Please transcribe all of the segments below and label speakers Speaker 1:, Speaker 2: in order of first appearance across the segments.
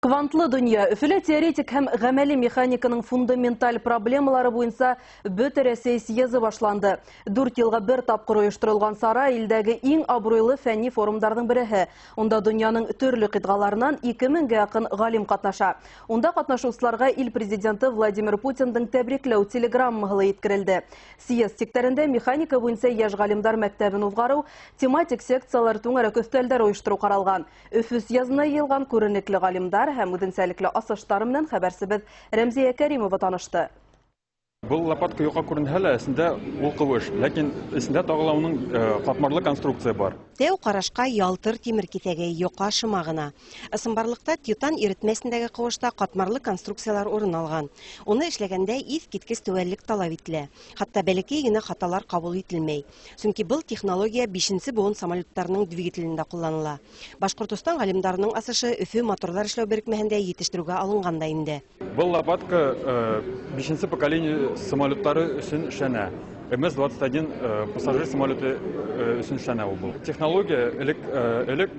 Speaker 1: Квантлы дөнья, Өфөлә теоретик һәм гамәли механиканың фундаменталь проблемалары буенча бөтә Рәсәй съезы башланды. 4 елга бер тапкыр оештырылган сара илдәге иң абруйлы фәнни форумдарның береһе. Онда дөньяның төрле кыйтгаларыннан 2000-гә якын галим катнаша. Онда катнашучыларга ил президенты Владимир Путиндың тәбрикләү телеграммаһы еткерелде. Съезд тиктәрендә механика буенча яшь галимдар мәктәбен узгару, тематик секциялар түңәрәк өстәлдәр оештыру каралган. Өфө съездына йыелган күренекле галимдар һәм үденсәлекле асыштары менән хәбәрсебез Рәмзия Кәримова танышты.
Speaker 2: Бұл лопатка юққа күренһә лә, эсендә ул кыбыш, ләкин эсендә тагылауның катмарлы конструкция бар.
Speaker 3: Тәү карашка ялтыр тимер киҫәге йоҡа шымағына. Ысынбарлыҡта титан иретмәсендәге ҡыуышта катмарлы конструкциялар урын алған. Уны эшләгәндә иҫ киткес теүәллек талап ителә. Хатта бәләкәй генә хаталар ҡабул ителмәй. Сөнки был технология 5-нче буын самолеттарының двигателендә ҡулланыла. Башҡортостан галимдарының асышы Өфө моторлар эшләү берекмәһендә етештерүгә алынғанда инде.
Speaker 2: Бұл лопатка 5-нче поколение самолеттары өсөн эшләнә. МС-21 пассажир самолеты өсөн эшләнә ул бұл. Технология элек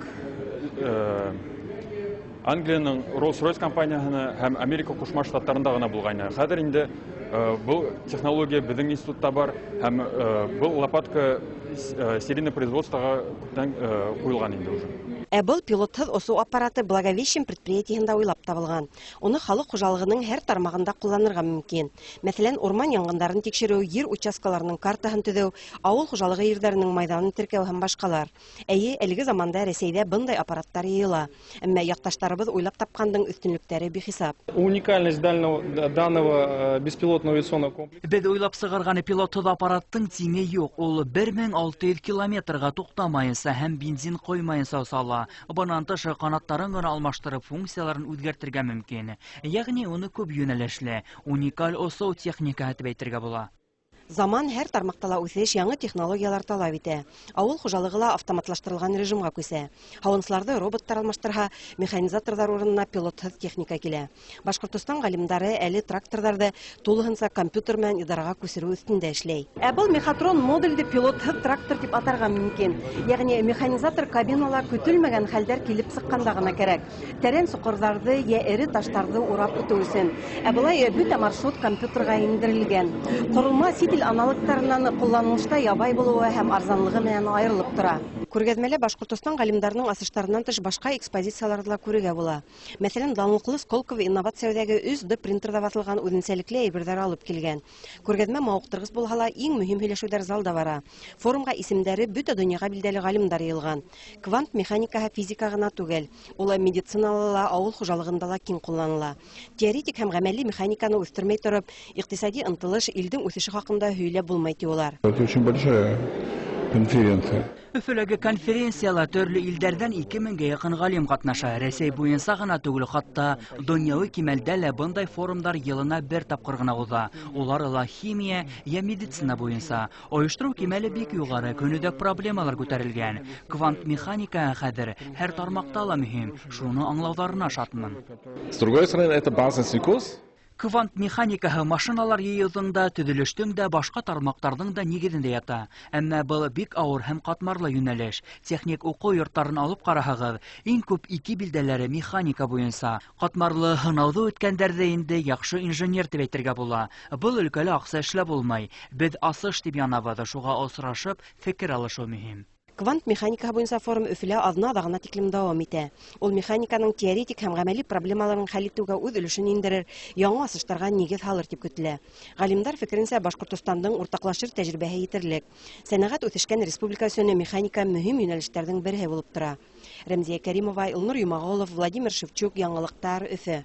Speaker 2: Англияның Rolls-Royce компанияһына һәм Америка Ҡушма Штаттарында гына булғайны. Хәҙер инде бұл технология безнең институтта бар һәм бұл лопатка серийный производствоға күптән ҡуйылған инде уже.
Speaker 3: Был пилотһыҙ осоу аппараты Благовещен предприятиеһында уйлап табылған. Уны халык хужалығының һәр тармағында ҡулланырға мөмкин. Мәҫәлән, урман янғындарын тикшереү, ер участкаларының картаһын төҙөү, ауыл хужалығы ерҙәренең майҙанын теркәү һәм башҡалар. Әйе, әлеге заманда Рәсәйҙә бындай аппараттар йыйыла. Әммә яҡташтарыбыҙ уйлап тапҡандың өҫтөнлөктәре бихисап.
Speaker 4: Уникальность данного беспилотного авиационного комплекса.
Speaker 5: Беҙ уйлап сығарған пилотһыҙ аппараттың тиңе юҡ. Ул 1600 километрға туҡтамайынса һәм бензин ҡоймайынса осала. Бынан тышы ҡанаттарын гына алмаштырып функцияларын үҙгәртергә мөмкин. Йәғни уны күп йүнәлешле, уникаль осоу техникаһы тип әйтергә була.
Speaker 3: Заман һәр тармаҡта ла үҫеш, яңы технологиялар талап итә. Ауыл хужалығы ла автоматлаштырылған режимға күсә. Һауынсыларҙы роботтар алмаштырһа, механизаторҙар урынына пилотһыҙ техника килә. Башҡортостан галимдары әле тракторҙарҙы тулыһынса компьютер менән идараға күсереү өҫтөндә эшләй. Был мехатрон модульды пилотһыҙ трактор дип атарға мөмкин. Йәғни механизатор кабинала көтөлмәгән хәлдәр килеп сыҡҡанда ғына кәрәк. Тәрән соҡорҙарҙы йә эре таштарҙы урап үтеү өсөн. Былай бөтә маршрут компьютерға индерелгән. Ҡоролма сит ил аналогтарынан ҡулланылышта ябай булыуы һәм арзанлығы менән айырылып тора. Күргәҙмәлә Башҡортостан галимдарының асыштарынан тыш башҡа экспозицияларҙы ла күрергә була. Мәҫәлән, данлыҡлы Сколково инновацияләге 3D принтерҙа баҫылған үҙенсәлекле әйберҙәр алып килгән. Күргәҙмә мауыҡтырғыс булһа ла, иң мөһим һөйләшеүҙәр залда бара. Форумға исемдәре бөтә донъяға билдәле галимдар йыйылған. Квант механикаһы физика гына түгел, ул медицинала ла, ауыл хужалығында ла киң ҡулланыла. Теоретик һәм ғәмәли механиканы үҫтермәй тороп, иҡтисади ынтылыш, илдең үҫеше хаҡында һөйләп булмай ти улар.
Speaker 6: Это очень большая конференция.
Speaker 5: Өфөләге конференцияла төрлө илдәрҙән 2000-гә яҡын галим ҡатнаша. Рәсәй буйынса ғына түгел, хатта донъяуи кимәлдә лә бындай форумдар йылына бер тапҡыр ғына уҙа. Улар ла химия йә медицина буйынса. Ойоштороу кимәле бик юғары, көнөҙәк проблемалар күтәрелгән. Квант механика хәҙер һәр тармаҡта ла мөһим. Шуны аңлауҙарына шатмын.
Speaker 6: С другой стороны, это базисный курс.
Speaker 5: Квант механикаһы машиналар йыйыуҙың да, төҙөлөштөң дә, башҡа тармаҡтарҙың да нигеҙендә ята. Әммә был бик ауыр һәм ҡатмарлы йүнәлеш. Техник уҡыу йорттарын алып ҡараһағыҙ, иң күп 2 билдәләре механика буйынса. Ҡатмарлы һынауҙы үткәндәрҙе инде яҡшы инженер тип әйтергә була. Был өлкәлә аҡса эшләп булмай. Беҙ асыш тип янабыҙ, шуға осрашып, фекер алышыу мөһим.
Speaker 3: Квант механика буйынса форум Өфөлә аҙна-аҙағына тиклем дауам итә. Ул механиканың теоретик һәм ғәмәли проблемаларын хәл итеүгә үҙ өлөшөн индерер, яңы асыштарға нигеҙ һалыр тип көтөлә. Галимдар фекеренсә, Башҡортостандың уртаҡлашыр тәжрибәһе етерлек. Сәнәғәт үҫешкән республика өсөн механика мөһим йүнәлештәрҙең береһе булып тора. Рәмзиә Кәримова, Илнур Йомағолов, Владимир Шевчук, Яңылыҡтар, Өфө.